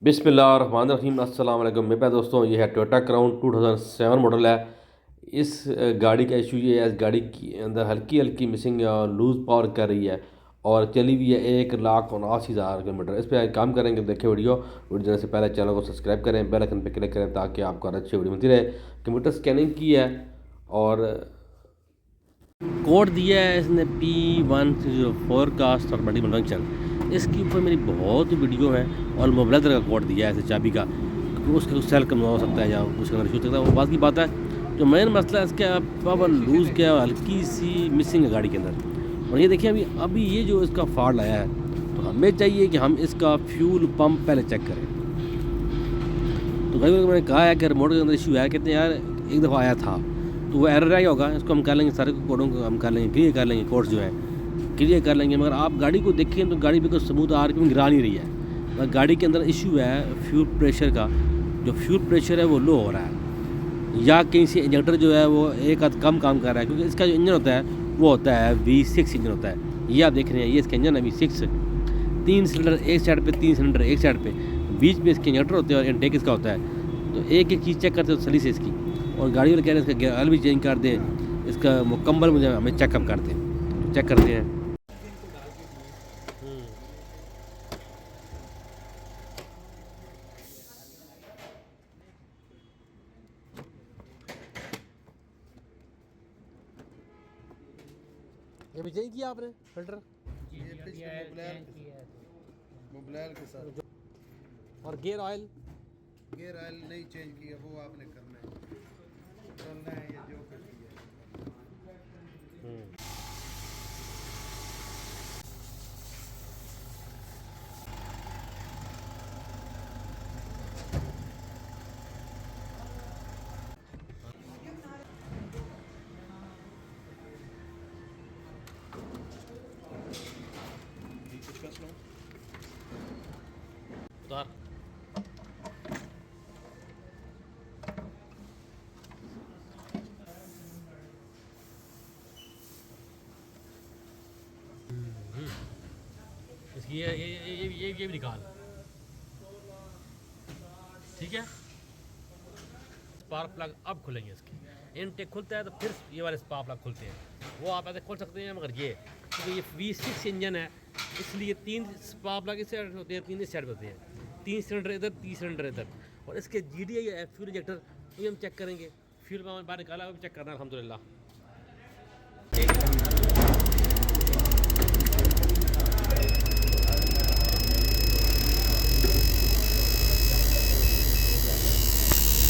बिस्मिल्लाहिर्रहमानिर्रहीम अस्सलाम वालेकुम। मेरे पास दोस्तों ये है टोयोटा क्राउन 2007 मॉडल है। इस गाड़ी का इशू ये है, इस गाड़ी के अंदर हल्की हल्की मिसिंग या लूज़ पावर कर रही है और चली हुई है 1,79,000 किलोमीटर। इस पर काम करेंगे, देखें वीडियो जाने से पहले चैनल को सब्सक्राइब करें, बेल आइकन पर क्लिक करें ताकि आपको हर अच्छी वीडियो मिलती रहे। कंप्यूटर स्कैनिंग की है और कोड दिया है इसने P104 का ऑटोमेटिक फंक्शन। इसके ऊपर मेरी बहुत वीडियो है और मोबाइल का कोड दिया है ऐसे चाबी का, उसका सेल कम हो सकता है या उसके अंदर इशू सकता है, वो बात की बात है। जो मेन मसला है इसका पावर लूज़ क्या हल्की सी मिसिंग है गाड़ी के अंदर। और ये देखिए अभी अभी ये जो इसका फॉल्ट आया है, तो हमें चाहिए कि हम इसका फ्यूल पम्प पहले चेक करें। तो कई बार मैंने कहा है कि रिमोट के अंदर इशू है, कहते हैं यार एक दफ़ा आया था तो वो एरर आया होगा, इसको हम कर लेंगे, सारे कोडों को हम कर लेंगे, क्लियर कर लेंगे, कोड्स जो है क्लियर कर लेंगे। मगर आप गाड़ी को देखें तो गाड़ी बिल्कुल स्मूथ आरपीएम गिरा नहीं रही है। मगर गाड़ी के अंदर इशू है फ्यूल प्रेशर का। जो फ्यूल प्रेशर है वो लो हो रहा है या कहीं से इंजेक्टर जो है वो एक आध कम काम कर रहा है, क्योंकि इसका जो इंजन होता है वो होता है V6 इंजन होता है। ये आप देख रहे हैं, ये इसका इंजन है V6, 3 सिलेंडर एक साइड पे, 3 सिलेंडर एक साइड पे, बीच में इसके इंजेक्टर होते हैं और इनटेक इसका होता है। तो एक एक चीज़ चेक करते हो तसल्ली से इसकी। और गाड़ी वाले कह रहे हैं इसका गियर ऑयल भी चेंज कर दें, इसका मुकम्मल मुझे हमें चेकअप करते हैं, चेक करते हैं। ये भी चेंज किया आपने फिल्टर? मोबिलाल के साथ। और गियर ऑयल नहीं चेंज किया, वो आपने करना है, चलना है ये जो करती है। उतार। इसकी ये भी निकाल, ठीक है। स्पार्क प्लग अब खुलेंगे इसके, इनटेक खुलता है तो फिर ये वाले स्पार्क प्लग खुलते हैं, वो आप ऐसे खोल सकते हैं। मगर ये क्योंकि ये V6 इंजन है इसलिए 3 स्पार्क प्लग इस साइड होते हैं, 3 इस साइड होते हैं, 3 सिलेंडर इधर, 3 सिलेंडर इधर। और इसके GDI है फ्यूल इंजेक्टर, तो ये हम चेक करेंगे। फ्यूल पंप बाहर निकाला, वो भी चेक करना है अल्हम्दुलिल्लाह।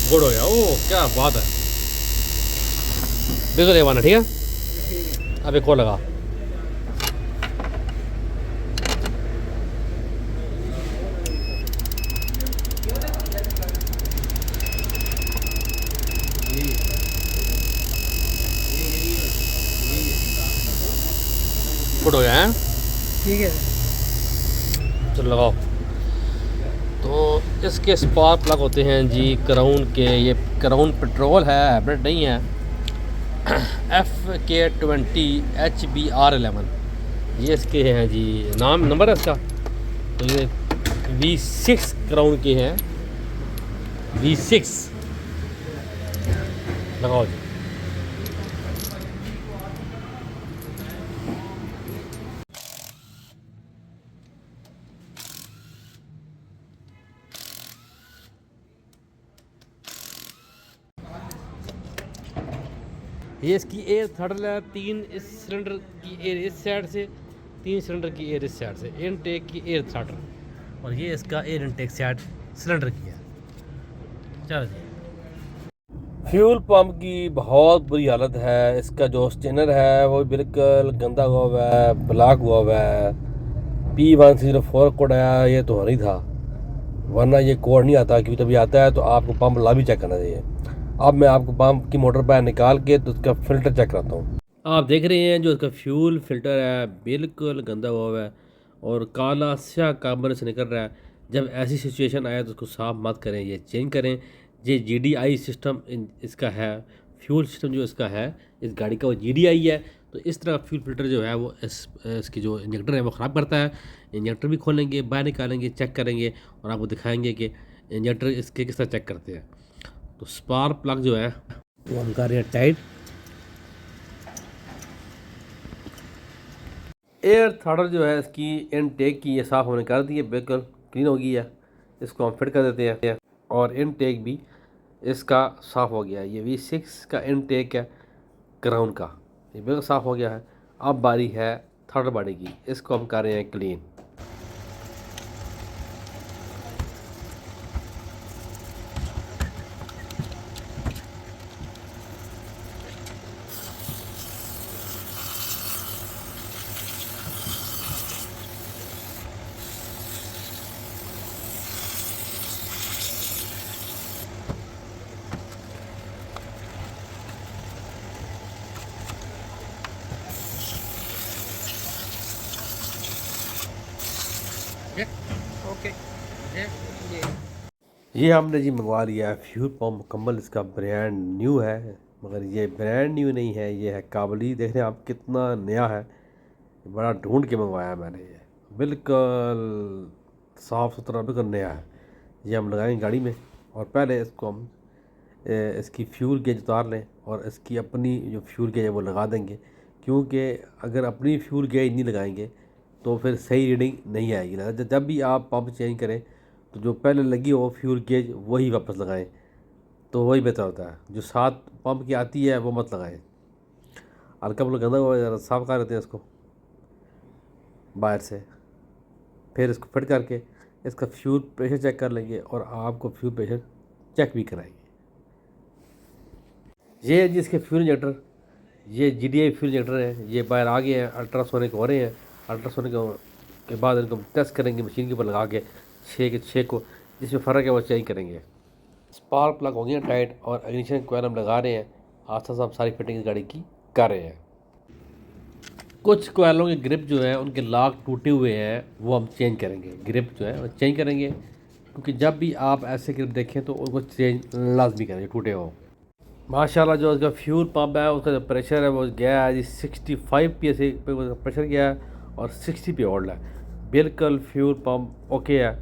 गुड हो गया, ओ क्या बात है, बिल्कुल एवन है, ठीक है। अब एक और लगा, गुड हो गया है, ठीक है। चलो लगाओ। तो इसके स्पार्क प्लग होते हैं जी क्राउन के, ये क्राउन पेट्रोल है, हाइब्रिड नहीं है। FK20 HBR11 ये इसके हैं जी, नाम नंबर है इसका। तो ये V6 क्राउन के हैं, V6 लगाओ जी। ये इसकी एयर थ्रटल है, 3 इस सिलेंडर की एयर इस साइड से, 3 सिलेंडर की एयर इस साइड से, इनटेक की एयर थ्रटल। और ये इसका एयर इनटेक साइड सिलेंडर की है। चलो जी। फ्यूल पंप की बहुत बुरी हालत है, इसका जो स्टेनर है वो बिल्कुल गंदा हुआ हुआ है, ब्लॉक हुआ हुआ है। P104 कोड आया, ये तो नहीं था, वरना ये कोड नहीं आता, क्योंकि तभी आता है तो आपको पंप ला भी चेक करना चाहिए। अब मैं आपको पंप की मोटर बाहर निकाल के तो उसका फ़िल्टर चेक कराता हूँ। आप देख रहे हैं जो इसका फ्यूल फ़िल्टर है बिल्कुल गंदा हुआ है और काला स्याह काबर से निकल रहा है। जब ऐसी सिचुएशन आए तो उसको साफ मत करें, ये चेंज करें। ये GDI सिस्टम इसका है, फ्यूल सिस्टम जो इसका है इस गाड़ी का वो GDI है। तो इस तरह फ्यूल फिल्टर जो है वो इसकी जो इंजेक्टर है वो ख़राब करता है। इंजेक्टर भी खोलेंगे, बाहर निकालेंगे, चेक करेंगे और आपको दिखाएंगे कि इंजेक्टर इसके किस तरह चेक करते हैं। तो स्पार्क प्लग जो है वो हम कर रहे हैं टाइट। एयर थ्रॉटल जो है इसकी इनटेक की ये साफ़ होने कर दी है, बिल्कुल क्लीन हो गई है। इसको हम फिट कर देते हैं और इनटेक भी इसका साफ़ हो गया है। ये V6 का इनटेक है क्राउन का, ये बिल्कुल साफ़ हो गया है। अब बारी है थर्ड बॉडी की, इसको हम कर रहे हैं क्लीन। ओके ये हमने जी मंगवा लिया है फ्यूल पम्प मुकम्मल, इसका ब्रांड न्यू है, मगर ये ब्रांड न्यू नहीं है, ये है काबली। देख रहे हैं आप कितना नया है, बड़ा ढूंढ के मंगवाया है मैंने। ये बिल्कुल साफ़ सुथरा बिल्कुल नया है। ये हम लगाएंगे गाड़ी में और पहले इसको हम इसकी फ्यूल गेज उतार लें और इसकी अपनी जो फ्यूल गेज है वो लगा देंगे, क्योंकि अगर अपनी फ्यूल गेज नहीं लगाएंगे तो फिर सही रीडिंग नहीं आएगी ना। जब भी आप पंप चेंज करें तो जो पहले लगी हो फ्यूल गेज वही वापस लगाएं, तो वही बेहतर होता है। जो साथ पंप की आती है वो मत लगाएं। हल्का फुल्का गंदा हुआ ज़रा साफ कर देते हैं इसको बाहर से, फिर इसको फिट करके इसका फ्यूल प्रेशर चेक कर लेंगे और आपको फ्यूल प्रेशर चेक भी कराएंगे। ये है जी इसके फ्यूल इंजेक्टर, ये GDI फ्यूल इंजेक्टर है। ये बाहर आ गए हैं, अल्ट्रासोनिक हो रहे हैं। अल्ट्रासोनिक के बाद इनको टेस्ट करेंगे मशीन के ऊपर लगा के 6 के 6 को, जिसमें फ़र्क है वो चेंज करेंगे। स्पार्क प्लग हो गया टाइट और इग्निशन कोयल हम लगा रहे हैं। आस्ता आस्ता हम सारी फिटिंग इस गाड़ी की कर रहे हैं। कुछ कोयलों के ग्रिप जो है उनके लॉक टूटे हुए हैं, वो हम चेंज करेंगे। ग्रिप जो है वो चेंज करेंगे, क्योंकि जब भी आप ऐसे ग्रिप देखें तो उनको चेंज लाजमी करेंगे, टूटे हो। माशाल्लाह जो उसका फ्यूल पंप है उसका जो प्रेशर है वो गया है जी 65 PSI पे प्रेशर गया है और 60 पे होल्ड है। बिल्कुल फ्यूल पंप ओके है,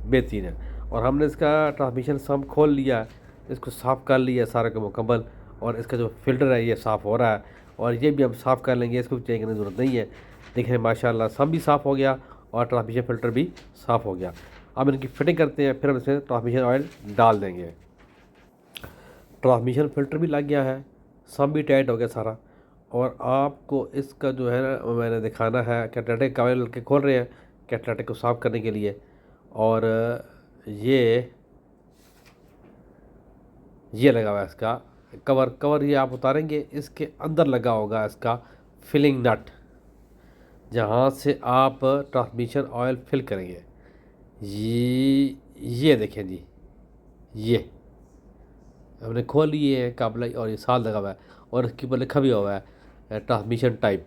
बेहतरीन है। और हमने इसका ट्रांसमिशन सम खोल लिया है, इसको साफ़ कर लिया है सारा का मुकम्मल, और इसका जो फ़िल्टर है ये साफ़ हो रहा है और ये भी हम साफ़ कर लेंगे, इसको चेंज करने की ज़रूरत नहीं है। देखें माशाल्लाह सम भी साफ़ हो गया और ट्रांसमिशन फ़िल्टर भी साफ़ हो गया। अब इनकी फिटिंग करते हैं, फिर हम इसमें ट्रांसमिशन ऑयल डाल देंगे। ट्रांसमिशन फ़िल्टर भी लग गया है, सब भी टाइट हो गया सारा। और आपको इसका जो है ना मैंने दिखाना है, कैटालिटिक कवर के खोल रहे हैं कैटालिटिक को साफ़ करने के लिए। और ये लगा हुआ है इसका कवर ये आप उतारेंगे, इसके अंदर लगा होगा इसका फिलिंग नट, जहाँ से आप ट्रांसमिशन ऑयल फिल करेंगे। ये देखें जी, ये हमने खोल लिए है काबलाई और ये साल लगा हुआ है और इसके ऊपर लिखा भी हुआ है ट्रांसमिशन टाइप।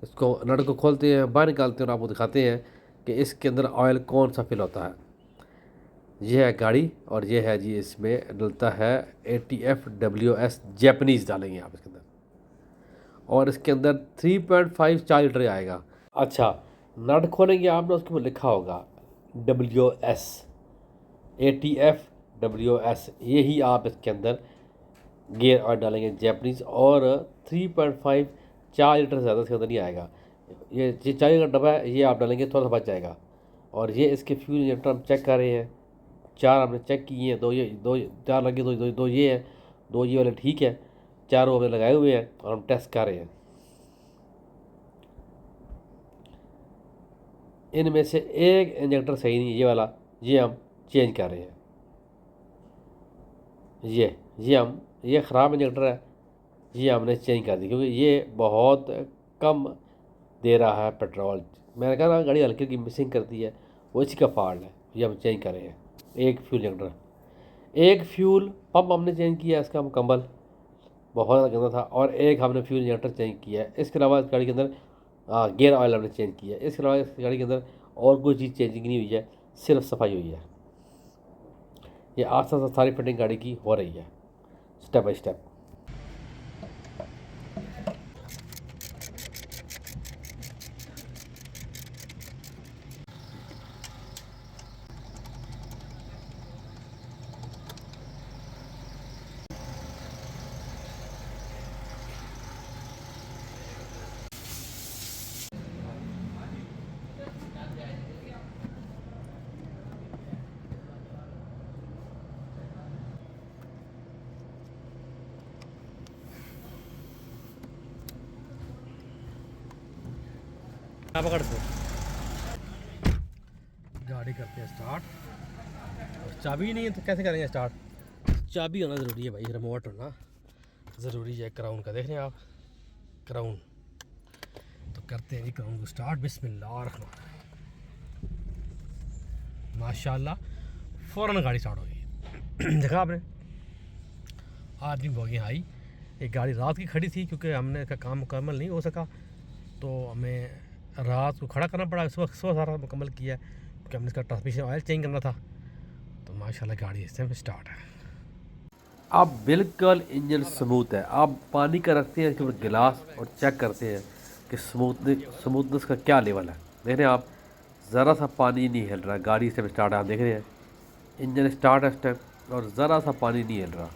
इसको नट को खोलते हैं, बाहर निकालते हैं और आपको दिखाते हैं कि इसके अंदर ऑयल कौन सा फिल होता है। ये है गाड़ी और ये है जी इसमें डलता है ATF WS जैपनीज़ डालेंगे आप इसके अंदर, और इसके अंदर 3.5 4 लीटर आएगा। अच्छा, नट खोलेंगे आप ना, उसके ऊपर लिखा होगा WS ATF WS, यही आप इसके अंदर गियर ऑयल डालेंगे जैपनीज़। और 3.5 4 लीटर से ज़्यादा इसके अंदर नहीं आएगा। ये 4 लीटर डब्बा है, ये आप डालेंगे थोड़ा सा बच जाएगा। और ये इसके फ्यूल इंजेक्टर हम चेक कर रहे हैं, 4 हमने चेक किए हैं, 2 4 लगे, 2 ये हैं, 2 ये वाले ठीक है, 4 हमने लगाए हुए हैं और हम टेस्ट कर रहे हैं। इनमें से एक इंजेक्टर सही नहीं है, ये वाला, ये हम चेंज कर रहे हैं। ये ख़राब इंजेक्टर है, ये हमने चेंज कर दी, क्योंकि ये बहुत कम दे रहा है पेट्रोल। मैंने कहा ना गाड़ी हल्की की मिसिंग करती है, वो इसी का फॉल्ट है। ये हम चेंज कर रहे हैं। एक फ्यूल इंजेक्टर, एक फ्यूल पंप हमने चेंज किया इसका मुकम्मल, बहुत ज़्यादा गंदा था। और एक हमने फ्यूल इंजेक्टर चेंज किया है। इसके अलावा इस गाड़ी के अंदर गियर ऑयल हमने चेंज किया है। इसके अलावा इस गाड़ी के अंदर और कोई चीज़ चेंजिंग नहीं हुई है, सिर्फ सफाई हुई है। ये आस्ता आस्ता सारी फिटिंग गाड़ी की हो रही है, स्टेप बाई स्टेप। पकड़ दो, गाड़ी करते हैं स्टार्ट। और चाबी नहीं है तो कैसे करेंगे स्टार्ट? चाबी होना ज़रूरी है भाई, रिमोट होना ज़रूरी है। क्राउन का देख रहे हैं आप, क्राउन। तो करते हैं जी क्राउन को स्टार्ट। बिस्मिल्लाह, माशाल्लाह फ़ौरन गाड़ी स्टार्ट हो गई। देखा आपने, आदमी बोगी आई। एक गाड़ी रात की खड़ी थी क्योंकि हमने इसका काम मुकम्मल नहीं हो सका, तो हमें रात को खड़ा करना पड़ा। सुबह सुबह सारा मुकम्मल किया क्योंकि हमने इसका ट्रांसमिशन ऑयल चेंज करना था। तो माशाल्लाह गाड़ी इस टाइम स्टार्ट है। अब बिल्कुल इंजन स्मूथ है। आप पानी का रखते हैं इसके ऊपर गिलास और चेक करते हैं कि स्मूथनेस का क्या लेवल है। देख रहे हैं आप, ज़रा सा पानी नहीं हिल रहा। गाड़ी इस टाइम स्टार्ट है, आप देख रहे हैं इंजन स्टार्ट है इस टाइम, और ज़रा सा पानी नहीं हिल रहा।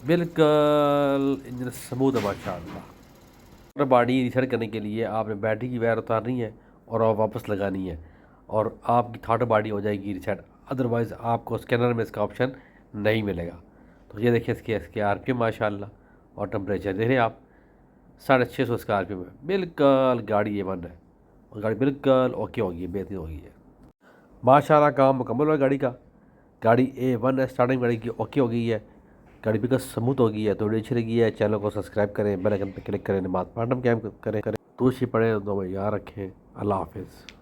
बिल्कुल इंजन स्मूथ है माशाल्लाह। बॉडी रीसेट करने के लिए आपने बैटरी की वायर उतारनी है और आप वापस लगानी है, और आपकी थर्ड बॉडी हो जाएगी रीसेट। अदरवाइज़ आपको स्कैनर में इसका ऑप्शन नहीं मिलेगा। तो ये देखिए इसके आरपीएम माशाल्लाह, और टेम्परेचर देख रहे हैं आप 650 इसका आरपीएम है। बिल्कुल गाड़ी A1 है, और गाड़ी बिल्कुल ओके होगी, बेहतरीन होगी है माशाल्लाह। काम मुकम्मल हुआ गाड़ी का। गाड़ी A1 है, स्टार्टिंग गाड़ी की ओके हो गई है, गाड़ी बिल्कुल स्मूथ हो गई है। तो वीडियो अच्छी लगी है, चैनल को सब्सक्राइब करें, बेल आइकन पर क्लिक करें, नमाज पढ़ना कैम करें, दूसरी पढ़ें, दो याद रखें। अल्लाह हाफिज़।